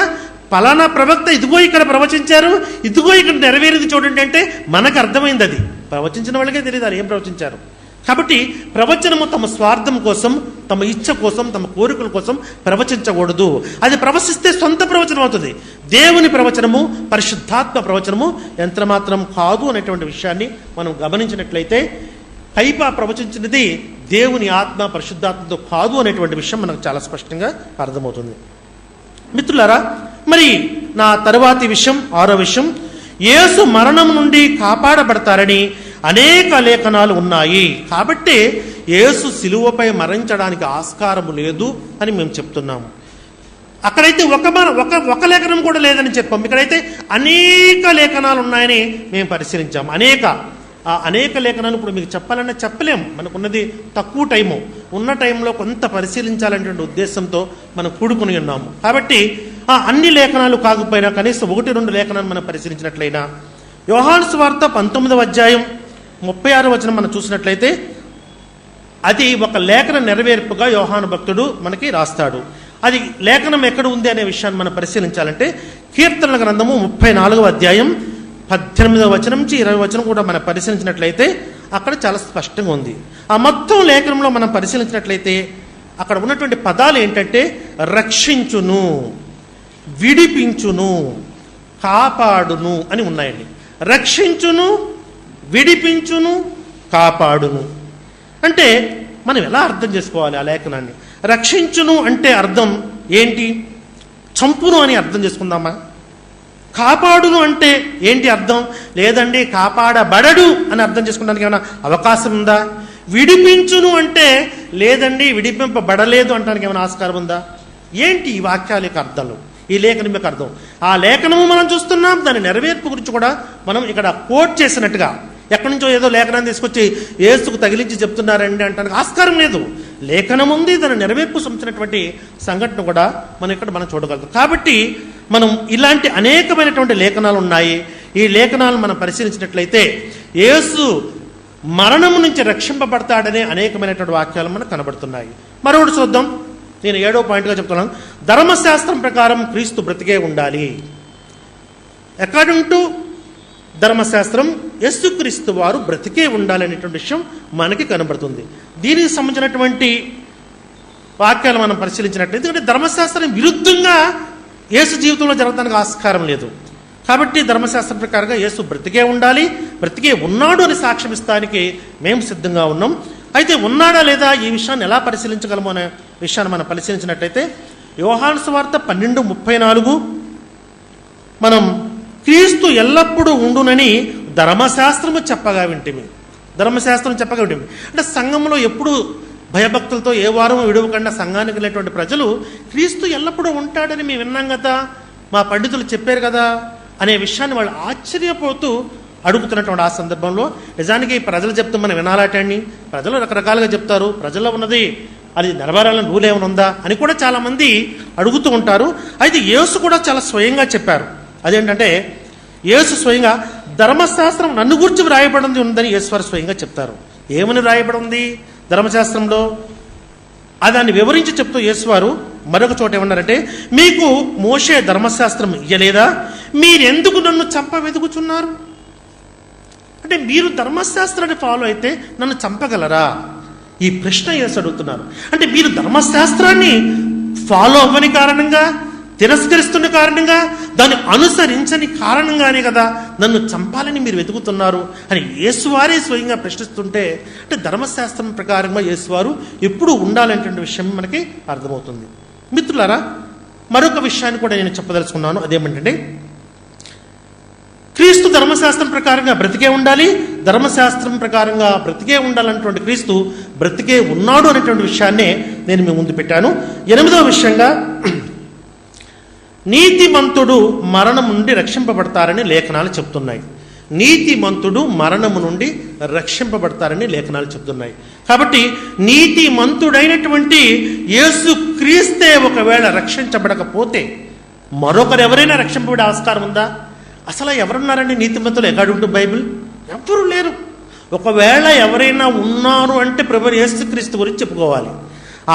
పలానా ప్రవక్త ఇదిగో ఇక్కడ ప్రవచించారు, ఇదిగో ఇక్కడ నెరవేరింది చూడండి అంటే మనకు అర్థమైంది. అది ప్రవచించిన వాళ్ళకే తెలియదు వాళ్ళు ఏం ప్రవచించారు. కాబట్టి ప్రవచనము తమ స్వార్థం కోసం, తమ ఇచ్చ కోసం, తమ కోరికల కోసం ప్రవచించకూడదు. అది ప్రవచిస్తే సొంత ప్రవచనం అవుతుంది. దేవుని ప్రవచనము, పరిశుద్ధాత్మ ప్రవచనము ఎంత మాత్రం కాదు అనేటువంటి విషయాన్ని మనం గమనించినట్లయితే కైపా ప్రవచించినది దేవుని ఆత్మ పరిశుద్ధాత్మతో కాదు అనేటువంటి విషయం మనకు చాలా స్పష్టంగా అర్థమవుతుంది. మిత్రులారా, మరి నా తరువాతి విషయం 6వ విషయం, యేసు మరణం నుండి కాపాడబడతారని అనేక లేఖనాలు ఉన్నాయి. కాబట్టి యేసు సిలువపై మరణించడానికి ఆస్కారము లేదు అని మేము చెప్తున్నాము. అక్కడైతే ఒక లేఖనం కూడా లేదని చెప్పాము. ఇక్కడైతే అనేక లేఖనాలు ఉన్నాయని మేము పరిశీలించాము. అనేక లేఖనాలు ఇప్పుడు మీకు చెప్పాలన్నా చెప్పలేము. మనకున్నది తక్కువ టైము. ఉన్న టైంలో కొంత పరిశీలించాలనేటువంటి ఉద్దేశంతో మనం కూడుకుని ఉన్నాము. కాబట్టి అన్ని లేఖనాలు కాకపోయినా కనీసం 1-2 లేఖనాలు మనం పరిశీలించినట్లయినా యోహాను సువార్త 19:36 మనం చూసినట్లయితే అది ఒక లేఖన నెరవేర్పుగా యోహాను భక్తుడు మనకి రాస్తాడు. అది లేఖనం ఎక్కడ ఉంది అనే విషయాన్ని మనం పరిశీలించాలంటే కీర్తనల గ్రంథము 34:18-20 కూడా మనం పరిశీలించినట్లయితే అక్కడ చాలా స్పష్టంగా ఉంది. ఆ మొత్తం లేఖనంలో మనం పరిశీలించినట్లయితే అక్కడ ఉన్నటువంటి పదాలు ఏంటంటే రక్షించును, విడిపించును, కాపాడును అని ఉన్నాయండి. రక్షించును, విడిపించును, కాపాడును అంటే మనం ఎలా అర్థం చేసుకోవాలి ఆ లేఖనాన్ని? రక్షించును అంటే అర్థం ఏంటి? చంపును అని అర్థం చేసుకుందామా? కాపాడును అంటే ఏంటి అర్థం? లేదండి కాపాడబడడు అని అర్థం చేసుకోవడానికి ఏమైనా అవకాశం ఉందా? విడిపించును అంటే లేదండి విడిపింపబడలేదు అంటానికి ఏమైనా ఆస్కారం ఉందా? ఏంటి ఈ వాక్యాల యొక్క అర్థాలు, ఈ లేఖనం యొక్క అర్థం? ఆ లేఖనము మనం చూస్తున్నాం, దాని నెరవేర్పు గురించి కూడా మనం ఇక్కడ కోట్ చేసినట్టుగా ఎక్కడి నుంచో ఏదో లేఖనాన్ని తీసుకొచ్చి యేసుకు తగిలించి చెప్తున్నారండి అంటానికి ఆస్కారం లేదు. లేఖనం ఉంది, దాని నెరవేర్పు సంబంధించినటువంటి సంఘటన కూడా మనం చూడగలుగుతాం. కాబట్టి మనం ఇలాంటి అనేకమైనటువంటి లేఖనాలు ఉన్నాయి. ఈ లేఖనాలు మనం పరిశీలించినట్లయితే యేసు మరణము నుంచి రక్షింపబడతాడనే అనేకమైనటువంటి వాక్యాలు మనకు కనబడుతున్నాయి. మరొకటి చూద్దాం. నేను 7వ పాయింట్గా చెప్తున్నాను. ధర్మశాస్త్రం ప్రకారం క్రీస్తు బ్రతికే ఉండాలి. అకార్డింగ్ టు ధర్మశాస్త్రం యేసుక్రీస్తు వారు బ్రతికే ఉండాలనేటువంటి విషయం మనకి కనబడుతుంది. దీనికి సంబంధించినటువంటి వాక్యాలు మనం పరిశీలించినట్లయితే, ఎందుకంటే ధర్మశాస్త్రం విరుద్ధంగా యేసు జీవితంలో జరగడానికి ఆస్కారం లేదు. కాబట్టి ధర్మశాస్త్రం ప్రకారంగా యేసు బ్రతికే ఉండాలి, బ్రతికే ఉన్నాడు అని సాక్ష్యం ఇస్తానికి మేము సిద్ధంగా ఉన్నాం. అయితే ఉన్నాడా లేదా ఈ విషయాన్ని ఎలా పరిశీలించగలమో అనే విషయాన్ని మనం పరిశీలించినట్లయితే, యోహాను సువార్త 12:34 మనం క్రీస్తు ఎల్లప్పుడూ ఉండునని ధర్మశాస్త్రము చెప్పగా వింటిమి. ధర్మశాస్త్రం చెప్పగా వింటిమి అంటే సంఘంలో ఎప్పుడు భయభక్తులతో ఏ వారము విడవకుండా సంఘానికి వెళ్ళేటువంటి ప్రజలు క్రీస్తు ఎల్లప్పుడూ ఉంటాడని మేము విన్నాం కదా, మా పండితులు చెప్పారు కదా అనే విషయాన్ని వాళ్ళు ఆశ్చర్యపోతూ అడుగుతున్నటువంటి ఆ సందర్భంలో నిజానికి ప్రజలు చెప్తూ మనం వినాలటండి. ప్రజలు రకరకాలుగా చెప్తారు, ప్రజల్లో ఉన్నది అది నెరవేరాలని రూల్ ఏమైనా ఉందా అని కూడా చాలామంది అడుగుతూ ఉంటారు. అయితే యేసు కూడా చాలా స్వయంగా చెప్పారు. అదేంటంటే యేసు స్వయంగా ధర్మశాస్త్రం నన్ను గురించి వ్రాయబడింది ఉందని యేసువారు స్వయంగా చెప్తారు. ఏమని వ్రాయబడి ఉంది ధర్మశాస్త్రంలో? దాన్ని వివరించి చెప్తూ యేసువారు మరొక చోట ఏమన్నారంటే, మీకు మోషే ధర్మశాస్త్రం ఇయ్యలేదా, మీరెందుకు నన్ను చంపవెదుకుచున్నారు? అంటే మీరు ధర్మశాస్త్రాన్ని ఫాలో అయితే నన్ను చంపగలరా? ఈ ప్రశ్న యేసు అడుగుతున్నారు. అంటే మీరు ధర్మశాస్త్రాన్ని ఫాలో అవ్వని కారణంగా, తిరస్కరిస్తున్న కారణంగా, దాన్ని అనుసరించని కారణంగానే కదా నన్ను చంపాలని మీరు వెతుకుతున్నారు అని యేసువారే స్వయంగా ప్రశ్నిస్తుంటే, అంటే ధర్మశాస్త్రం ప్రకారంగా యేసువారు ఎప్పుడు ఉండాలనేటువంటి విషయం మనకి అర్థమవుతుంది. మిత్రులారా, మరొక విషయాన్ని కూడా నేను చెప్పదలుచుకున్నాను. అదేమిటంటే, క్రీస్తు ధర్మశాస్త్రం ప్రకారంగా బ్రతికే ఉండాలి, ధర్మశాస్త్రం ప్రకారంగా బ్రతికే ఉండాలన్నటువంటి క్రీస్తు బ్రతికే ఉన్నాడు అనేటువంటి విషయాన్నే నేను మీ ముందు పెట్టాను. 8వ విషయంగా, నీతిమంతుడు మరణం నుండి రక్షింపబడతారని లేఖనాలు చెప్తున్నాయి. నీతిమంతుడు మరణము నుండి రక్షింపబడతారని లేఖనాలు చెప్తున్నాయి. కాబట్టి నీతిమంతుడైనటువంటి యేసు క్రీస్తే ఒకవేళ రక్షించబడకపోతే మరొకరు ఎవరైనా రక్షింపబడే ఆస్కారం ఉందా? అసలు ఎవరున్నారండి నీతిమంతులు? అకార్డింగ్ టు బైబిల్ ఎవరు లేరు. ఒకవేళ ఎవరైనా ఉన్నారు అంటే ప్రభు యేసుక్రీస్తు గురించి చెప్పుకోవాలి.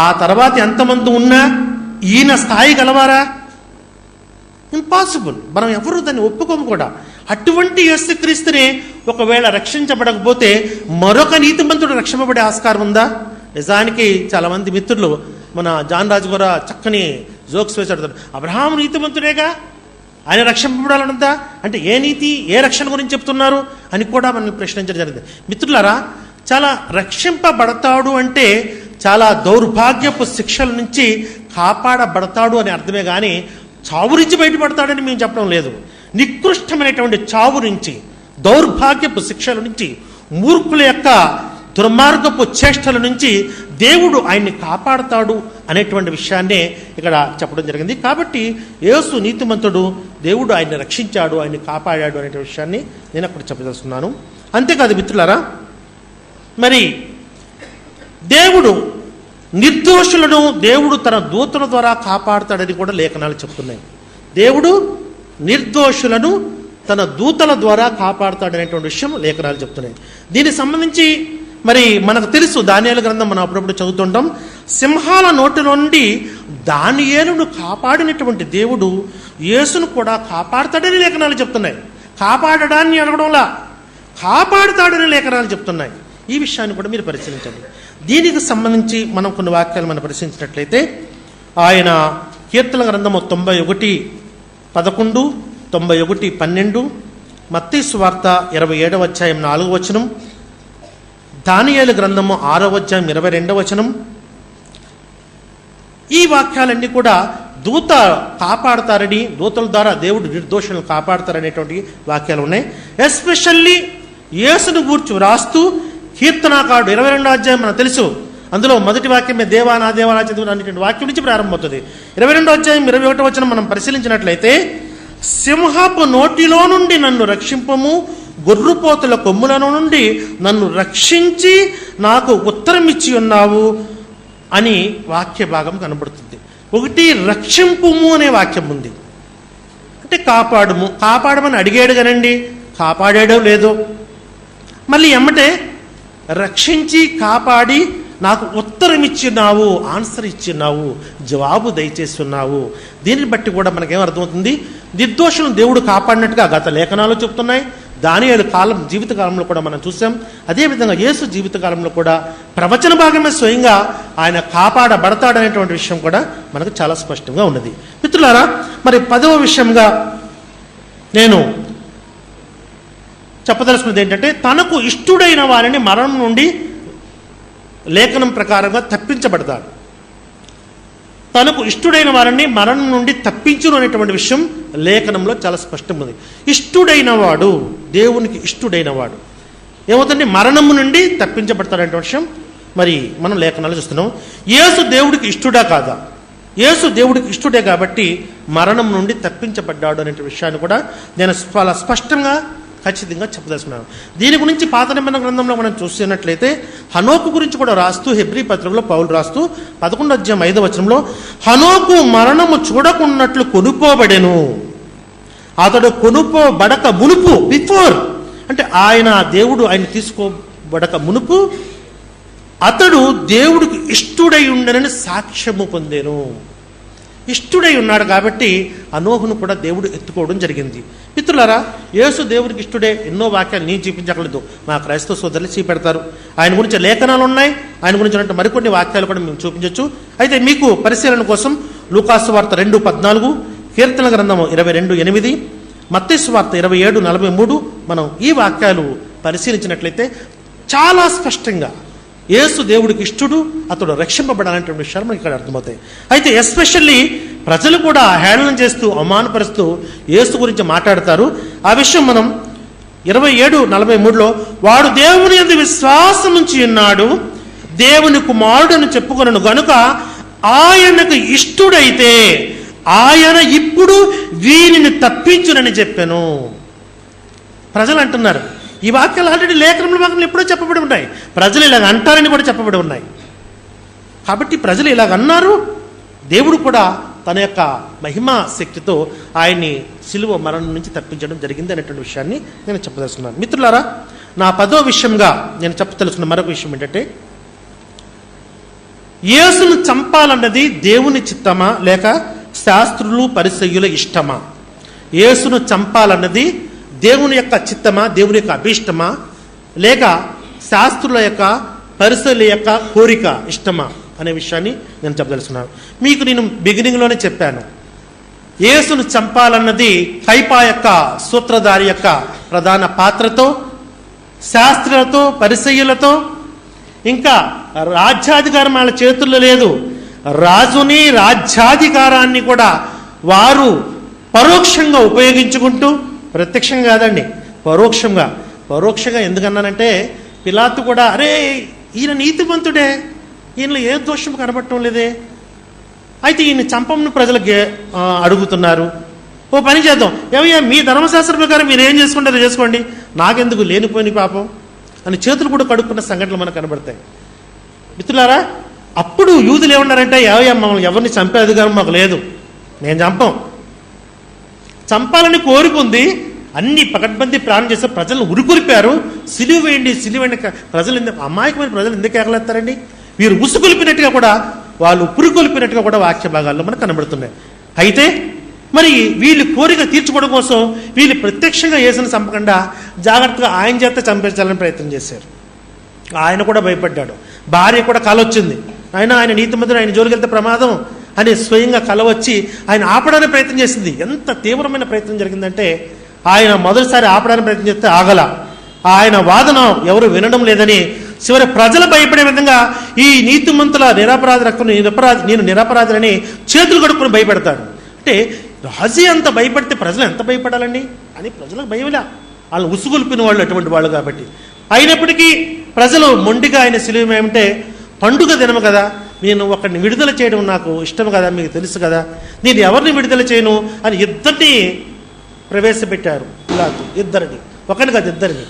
ఆ తర్వాత ఎంతమంది ఉన్నా ఈయన స్థాయి గలవారా? ఇంపాసిబుల్. మనం ఎవరు దాన్ని ఒప్పుకోము కూడా. అటువంటి యేసుక్రీస్తునే ఒకవేళ రక్షించబడకపోతే మరొక నీతిమంతుడు రక్షింపబడే ఆస్కారం ఉందా? నిజానికి చాలామంది మిత్రులు మన జాన్ రాజు గారు చక్కని జోక్స్ వేసి అడుగుతారు, అబ్రహాం నీతిమంతుడేగా, ఆయన రక్షింపబడాలనుందా అంటే ఏ నీతి, ఏ రక్షణ గురించి చెప్తున్నారు అని కూడా మనం ప్రశ్నించడం జరిగింది. మిత్రులారా, చాలా రక్షింపబడతాడు అంటే చాలా దౌర్భాగ్యపు శిక్షల నుంచి కాపాడబడతాడు అని అర్థమే కానీ చావు నుంచి బయటపడతాడని మేము చెప్పడం లేదు. నికృష్టమైనటువంటి చావు నుంచి, దౌర్భాగ్యపు శిక్షల నుంచి, మూర్ఖుల యొక్క దుర్మార్గపు చేష్టల నుంచి దేవుడు ఆయన్ని కాపాడతాడు అనేటువంటి విషయాన్నే ఇక్కడ చెప్పడం జరిగింది. కాబట్టి యేసు నీతిమంతుడు, దేవుడు ఆయన్ని రక్షించాడు, ఆయన్ని కాపాడాడు అనే విషయాన్ని నేను అక్కడ చెప్పదలుచుకున్నాను. అంతేకాదు మిత్రులారా, మరి దేవుడు నిర్దోషులను దేవుడు తన దూతల ద్వారా కాపాడుతాడని కూడా లేఖనాలు చెప్తున్నాయి. దేవుడు నిర్దోషులను తన దూతల ద్వారా కాపాడుతాడనేటువంటి విషయం లేఖనాలు చెప్తున్నాయి. దీనికి సంబంధించి మరి మనకు తెలుసు, దానియేలు గ్రంథం మనం అప్పుడప్పుడు చదువుతుంటాం. సింహాల నోటి నుండి దానియేలును కాపాడినటువంటి దేవుడు యేసును కూడా కాపాడుతాడని లేఖనాలు చెప్తున్నాయి. కాపాడడాన్ని అడగడంలా, కాపాడుతాడని లేఖనాలు చెప్తున్నాయి. ఈ విషయాన్ని కూడా మీరు పరిశీలించండి. దీనికి సంబంధించి మనం కొన్ని వాక్యాలు మనం పరిశీలించినట్లయితే, ఆయన కీర్తన గ్రంథము 91:11, 91:12, మత్తయి సువార్త 27వ అధ్యాయం 4వ వచనం, దానియేలు గ్రంథము 6వ అధ్యాయం 22వ వచనం, ఈ వాక్యాలన్నీ కూడా దూత కాపాడతారని, దూతల ద్వారా దేవుడు నిర్దోషులను కాపాడతారనేటువంటి వాక్యాలు ఉన్నాయి. ఎస్పెషల్లీ యేసును గూర్చి వ్రాస్తూ కీర్తనాకారుడు 22వ అధ్యాయం మనకు తెలుసు, అందులో మొదటి వాక్యమే దేవా నా దేవా నా చదువు అనేటువంటి వాక్యం నుంచి ప్రారంభమవుతుంది. 22వ అధ్యాయం 21వ వచనం మనం పరిశీలించినట్లయితే, సింహపు నోటిలో నుండి నన్ను రక్షింపము, గొర్రుపోతుల కొమ్ములను నుండి నన్ను రక్షించి నాకు ఉత్తరం ఇచ్చి ఉన్నావు అని వాక్య భాగం కనబడుతుంది. ఒకటి రక్షింపుము అనే వాక్యం ఉంది, అంటే కాపాడుము, కాపాడమని అడిగాడు కానండి, కాపాడాడో లేదో. మళ్ళీ ఎమ్మటే రక్షించి కాపాడి నాకు ఉత్తరం ఇచ్చిన్నావు, ఆన్సర్ ఇచ్చిన్నావు, జవాబు దయచేస్తున్నావు. దీనిని బట్టి కూడా మనకేం అర్థమవుతుంది, నిర్దోషులను దేవుడు కాపాడినట్టుగా గత లేఖనాలు చెప్తున్నాయి. దానియేలు జీవితకాలంలో కూడా మనం చూసాం. అదేవిధంగా యేసు జీవితకాలంలో కూడా ప్రవచన భాగమే స్వయంగా ఆయన కాపాడబడతాడనేటువంటి విషయం కూడా మనకు చాలా స్పష్టంగా ఉన్నది. మిత్రులారా, మరి 10వ విషయంగా నేను చెప్పదలుచుకున్నది ఏంటంటే, తనకు ఇష్టుడైన వారిని మరణం నుండి లేఖనం ప్రకారంగా తప్పించబడతాడు. తనకు ఇష్టుడైన వారిని మరణం నుండి తప్పించును అనేటువంటి విషయం లేఖనంలో చాలా స్పష్టంగా ఉంది. ఇష్టుడైన వాడు, దేవునికి ఇష్టుడైన వాడు ఏమవుతుంది, మరణము నుండి తప్పించబడతాడనే విషయం మరి మనం లేఖనాలు చూస్తున్నాం. యేసు దేవుడికి ఇష్టుడా కాదా? యేసు దేవుడికి ఇష్టుడే కాబట్టి మరణం నుండి తప్పించబడ్డాడు అనే విషయాన్ని కూడా నేను చాలా స్పష్టంగా ఖచ్చితంగా చెప్పదలుచుకున్నాను. దీని గురించి పాత నిబంధన గ్రంథంలో మనం చూస్తున్నట్లయితే హనోకు గురించి కూడా రాస్తూ హెబ్రీ పత్రికలో పౌలు రాస్తూ 11వ అధ్యాయం 5వ వచనంలో, హనోకు మరణము చూడకున్నట్లు కొనుపోబడెను, అతడు కొనుపోబడక మునుపు, బిఫోర్ అంటే ఆయన దేవుడు ఆయన తీసుకోబడక మునుపు అతడు దేవుడికి ఇష్టుడై ఉండనని సాక్ష్యము పొందెను. ఇష్టుడై ఉన్నాడు కాబట్టి హనోకును కూడా దేవుడు ఎత్తుకోవడం జరిగింది. మిత్రులారా, యేసు దేవుడికి ఇష్టుడే. ఎన్నో వాక్యాలు నేను చూపించగలదు, మా క్రైస్తవ సోదరులు చూపెడతారు. ఆయన గురించి లేఖనాలు ఉన్నాయి, ఆయన గురించి మరికొన్ని వాక్యాలు కూడా మేము చూపించవచ్చు. అయితే మీకు పరిశీలన కోసం లూకాసు వార్త 2:14, కీర్తన గ్రంథము 22:8, మత్తయి సువార్త 27:43 మనం ఈ వాక్యాలు పరిశీలించినట్లయితే చాలా స్పష్టంగా యేసు దేవుడికి ఇష్టుడు, అతడు రక్షింపబడాలనేటువంటి విషయాలు మనకి ఇక్కడ అర్థమవుతాయి. అయితే ఎస్పెషల్లీ ప్రజలు కూడా హేళన చేస్తూ అవమానపరుస్తూ యేసు గురించి మాట్లాడతారు. ఆ విషయం మనం 27:43లో, వాడు దేవుని యందు విశ్వాసం ఉంచి ఉన్నాడు, దేవుని కుమారుడని చెప్పుకొనను గనుక ఆయనకు ఇష్టుడైతే ఆయన ఇప్పుడు వీరిని తప్పించునని చెప్పాను. ప్రజలు అంటున్నారు. ఈ వాక్యాలు ఆల్రెడీ లేఖనంలో భాగంలో ఎప్పుడో చెప్పబడి ఉన్నాయి. ప్రజలు ఇలాగ అంటారని కూడా చెప్పబడి ఉన్నాయి. కాబట్టి ప్రజలు ఇలాగ అన్నారు, దేవుడు కూడా తన యొక్క మహిమా శక్తితో ఆయన్ని సిలువ మరణం నుంచి తప్పించడం జరిగింది అనేటువంటి విషయాన్ని నేను చెప్పదలుచుకున్నాను. మిత్రులారా, నా 10వ విషయంగా నేను చెప్పదలుచుకున్న మరొక విషయం ఏంటంటే, యేసును చంపాలన్నది దేవుని చిత్తమా లేక శాస్త్రులు పరిసయ్యుల ఇష్టమా? యేసును చంపాలన్నది దేవుని యొక్క చిత్తమా, దేవుని యొక్క అభీష్టమా, లేక శాస్త్రుల యొక్క పరిసయ్యుల యొక్క కోరిక ఇష్టమా అనే విషయాన్ని నేను చెప్పదలుచున్నాను. మీకు నేను బిగినింగ్లోనే చెప్పాను, యేసును చంపాలన్నది కైపా యొక్క సూత్రధారి యొక్క ప్రధాన పాత్రతో, శాస్త్రులతో, పరిసయ్యులతో, ఇంకా రాజ్యాధికారం వాళ్ళ చేతుల్లో లేదు. రాజుని రాజ్యాధికారాన్ని కూడా వారు పరోక్షంగా ఉపయోగించుకుంటూ, ప్రత్యక్షంగా కాదండి, పరోక్షంగా ఎందుకన్నానంటే, పిలాతు కూడా అరే ఈయన నీతిమంతుడే, ఈయనలో ఏ దోషం కనబడటం లేదే, అయితే ఈయన చంపంను ప్రజలకి అడుగుతున్నారు. ఓ పని చేద్దాం, ఏమయ్యా మీ ధర్మశాస్త్రం ప్రకారం మీరు ఏం చేసుకుంటారో చేసుకోండి, నాకెందుకు లేనిపోని పాపం అని చేతులు కూడా కడుక్కున్న సంఘటనలు మనకు కనబడతాయి. మిత్రులారా, అప్పుడు యూదులు ఏమన్నారంటే, ఏవయ్యా మమ్మల్ని ఎవరిని చంపే అధికారం మాకు లేదు, నేను చంపాలని కోరుకుంది, అన్ని పకడ్బందీ ప్లాన్ చేసి ప్రజలను ఉరుకులిపారు. సిలువ వేయండి ప్రజలు అమాయకమైన ప్రజలు ఎందుకు ఎగలేస్తారండి? వీరు ఉసుకొలిపినట్టుగా కూడా, వాళ్ళు పురుకొలిపినట్టుగా కూడా వాక్య భాగాల్లో మనకు కనబడుతున్నాయి. అయితే మరి వీళ్ళు కోరిక తీర్చుకోవడం కోసం వీళ్ళు ప్రత్యక్షంగా యేసును చంపకుండా జాగ్రత్తగా ఆయన చేత చంపించాలని ప్రయత్నం చేశారు. ఆయన కూడా భయపడ్డాడు. భార్య కూడా కల వచ్చింది, ఆయన నీతిమంతుడు, ఆయన జోలికి వెళ్తే ప్రమాదం అని స్వయంగా కల వచ్చి ఆయన ఆపడానికి ప్రయత్నం చేసింది. ఎంత తీవ్రమైన ప్రయత్నం జరిగిందంటే, ఆయన మొదటిసారి ఆపడానికి ప్రయత్నం చేస్తే ఆగల. ఆయన వాదన ఎవరు వినడం లేదని చివరి ప్రజలు భయపడే విధంగా ఈ నీతిమంతుల నిరపరాధి రక్తం నేను నిరపరాధిని చేతులు కడుక్కుని భయపెడతాడు. అంటే రాజీ అంత భయపడితే ప్రజలు ఎంత భయపడాలండి అని ప్రజలకు భయంలా, వాళ్ళు ఉసుగొల్పిన వాళ్ళు అటువంటి వాళ్ళు కాబట్టి అయినప్పటికీ ప్రజలు మొండిగా ఆయన సిలువ ఏమంటే పండుగ దినము కదా, నేను ఒకరిని విడుదల చేయడం నాకు ఇష్టం కదా, మీకు తెలుసు కదా, నేను ఎవరిని విడుదల చేయను అని ఇద్దరిని ప్రవేశపెట్టారు. ఇద్దరిని, ఒకరిని కాదు ఇద్దరిని.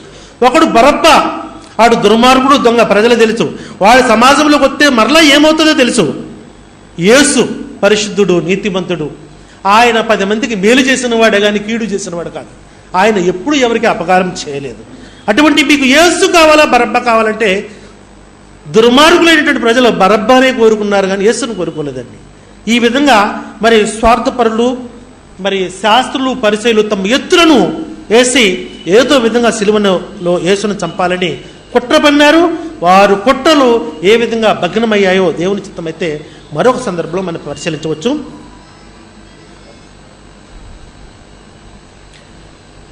ఒకడు బరబ్బా, వాడు దుర్మార్గుడు, దొంగ, ప్రజలు తెలుసు. వాడి సమాజంలోకి వస్తే మరలా ఏమవుతుందో తెలుసు. యేసు పరిశుద్ధుడు, నీతిమంతుడు. ఆయన 10 మందికి మేలు చేసిన వాడే కానీ కీడు చేసిన వాడు కాదు. ఆయన ఎప్పుడు ఎవరికి అపకారం చేయలేదు. అటువంటి మీకు యేసు కావాలా బరబ్బా కావాలంటే దుర్మార్గులైనటువంటి ప్రజలు బరబ్బానే కోరుకున్నారు కానీ యేసును కోరుకోలేదండి. ఈ విధంగా మరి స్వార్థపరులు, మరి శాస్త్రులు, పరిసయ్యులు తమ ఎత్తులను వేసి ఏదో విధంగా సిలువలో యేసును చంపాలని కుట్ర పన్నారు. వారు కుట్రలు ఏ విధంగా భగ్నమయ్యాయో దేవుని చిత్తమైతే మరొక సందర్భంలో మనం పరిశీలించవచ్చు.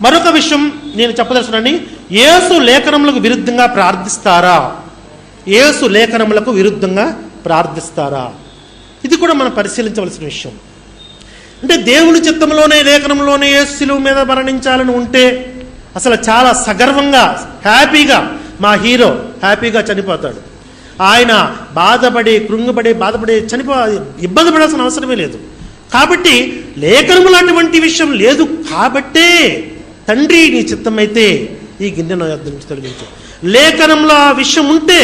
మరొక విషయం నేను చెప్పదలుచున్నాను. యేసు లేఖనములకు విరుద్ధంగా ప్రార్థిస్తారా? యేసు లేఖనములకు విరుద్ధంగా ప్రార్థిస్తారా? ఇది కూడా మనం పరిశీలించవలసిన విషయం. అంటే దేవుని చిత్తంలోనే, లేఖనంలోనే యేసు సిలువ మీద మరణించాలని ఉంటే అసలు చాలా సగర్వంగా, హ్యాపీగా మా హీరో హ్యాపీగా చనిపోతాడు. ఆయన బాధపడి, కృంగపడి, ఇబ్బంది పడాల్సిన అవసరమే లేదు. కాబట్టి లేఖనములు అటువంటి విషయం లేదు. కాబట్టే తండ్రి నీ చిత్తమైతే ఈ గిన్నెను యొద్ద నుంచి తొలగించు. లేఖనంలో ఆ విషయం ఉంటే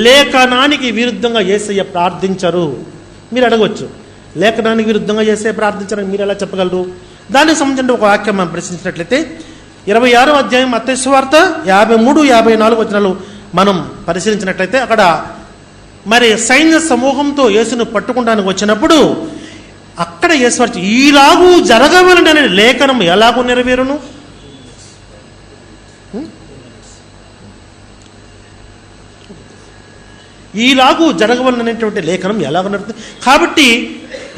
లేఖనానికి విరుద్ధంగా యేసయ్య ప్రార్థించరు. మీరు అడగవచ్చు, లేఖనానికి విరుద్ధంగా యేసయ్య ప్రార్థించరని మీరు ఎలా చెప్పగలరు? దానికి సంబంధించిన ఒక వాక్యం మనం ప్రశ్నించినట్లయితే 26వ అధ్యాయం మత్తయి సువార్త 53, 54 వచనాలు మనం పరిశీలించినట్లయితే అక్కడ మరి సైన్య సమూహంతో యేసును పట్టుకోవడానికి వచ్చినప్పుడు అక్కడ యేసు ఈలాగూ జరగవలనని అనే లేఖనం ఎలాగూ నెరవేరును? ఈలాగూ జరగవలననేటువంటి లేఖనం ఎలాగ నడుతుంది? కాబట్టి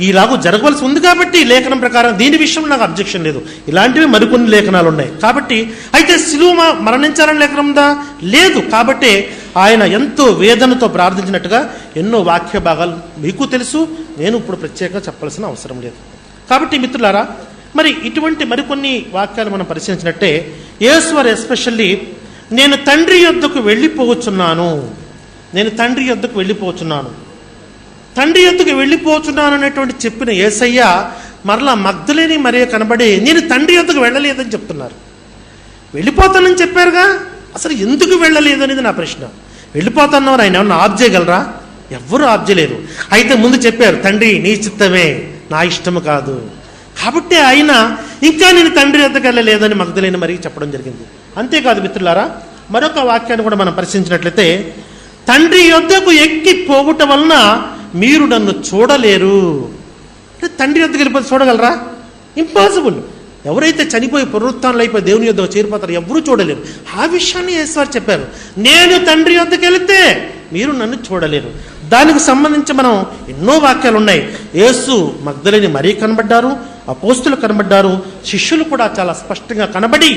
ఈలాగూ జరగవలసి ఉంది కాబట్టి లేఖనం ప్రకారం దీని విషయంలో నాకు అబ్జెక్షన్ లేదు. ఇలాంటివి మరికొన్ని లేఖనాలు ఉన్నాయి. కాబట్టి అయితే సిలువ మరణించాలని లేఖనం ఉందా? లేదు. కాబట్టి ఆయన ఎంతో వేదనతో ప్రార్థించినట్టుగా ఎన్నో వాక్య భాగాలు మీకు తెలుసు. నేను ఇప్పుడు ప్రత్యేకంగా చెప్పాల్సిన అవసరం లేదు. కాబట్టి మిత్రులారా, మరి ఇటువంటి మరికొన్ని వాక్యాలు మనం పరిశీలించినట్టే యేసువారు ఎస్పెషల్లీ నేను తండ్రి యొద్దకు వెళ్ళిపోవచ్చున్నాను అనేటువంటి చెప్పిన యేసయ్య మరలా మగ్దలేని మరియ కనబడి నేను తండ్రి యొద్దకు వెళ్ళలేదని చెప్తున్నారు. వెళ్ళిపోతానని చెప్పారుగా, అసలు ఎందుకు వెళ్ళలేదు అనేది నా ప్రశ్న. వెళ్ళిపోతున్నవారు ఆయన ఏమన్నా ఆప్ చేయగలరా? ఎవ్వరూ ఆప్ చేయలేరు. అయితే ముందు చెప్పారు, తండ్రి నీ చిత్తమే, నా ఇష్టము కాదు. కాబట్టి ఆయన ఇంకా నేను తండ్రి యొద్దకు వెళ్ళలేదని మగ్దలేని మరి చెప్పడం జరిగింది. అంతేకాదు మిత్రులారా, మరొక వాక్యాన్ని కూడా మనం పరిశీలించినట్లయితే తండ్రి యొద్దకు ఎక్కి పోవుట వలన మీరు నన్ను చూడలేరు. అంటే తండ్రి యొద్దకు వెళ్ళిపోతే చూడగలరా? ఇంపాసిబుల్. ఎవరైతే చనిపోయి పునరుత్థానాలు అయిపోయి దేవుని యొద్దకు చేరిపోతారో ఎవరూ చూడలేరు. ఆ విషయాన్ని యేసువారు చెప్పారు, నేను తండ్రి యొద్దకు వెళితే మీరు నన్ను చూడలేరు. దానికి సంబంధించి మనం ఎన్నో వాక్యాలు ఉన్నాయి. యేసు మగ్దలేని మరీ కనబడ్డారు, అపోస్తులు కనబడ్డారు, శిష్యులు కూడా చాలా స్పష్టంగా కనబడి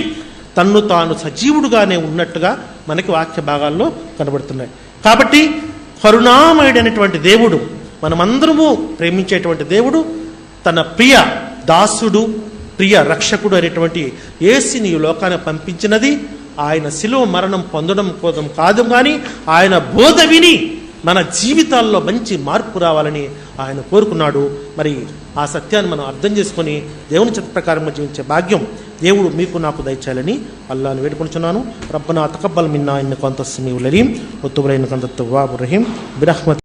తన్ను తాను సజీవుడుగానే ఉన్నట్టుగా మనకి వాక్య భాగాల్లో కనబడుతున్నాయి. కాబట్టి కరుణామయుడైనటువంటి దేవుడు, మనమందరము ప్రేమించేటువంటి దేవుడు, తన ప్రియ దాసుడు, ప్రియ రక్షకుడు అయినటువంటి యేసుని ఈ లోకానికి పంపించినది ఆయన శిలువ మరణం పొందడం కోసం కాదు, కానీ ఆయన బోధ విని మన జీవితాల్లో మంచి మార్పు రావాలని ఆయన కోరుకున్నాడు. మరి ఆ సత్యాన్ని మనం అర్థం చేసుకొని దేవుని చిత్త ప్రకారంగా జీవించే భాగ్యం దేవుడు మీకు నాకు దయచేయాలని అల్లాహ్ను వేడుకొనుచున్నాను. రబ్బనా తకబ్బల్ మిన్నా ఇన్నక అంత సమీఉల్ అలీం వతుబ్ అలైనా అంత తవ్వాబుర్ రహీం బిరహ్మతి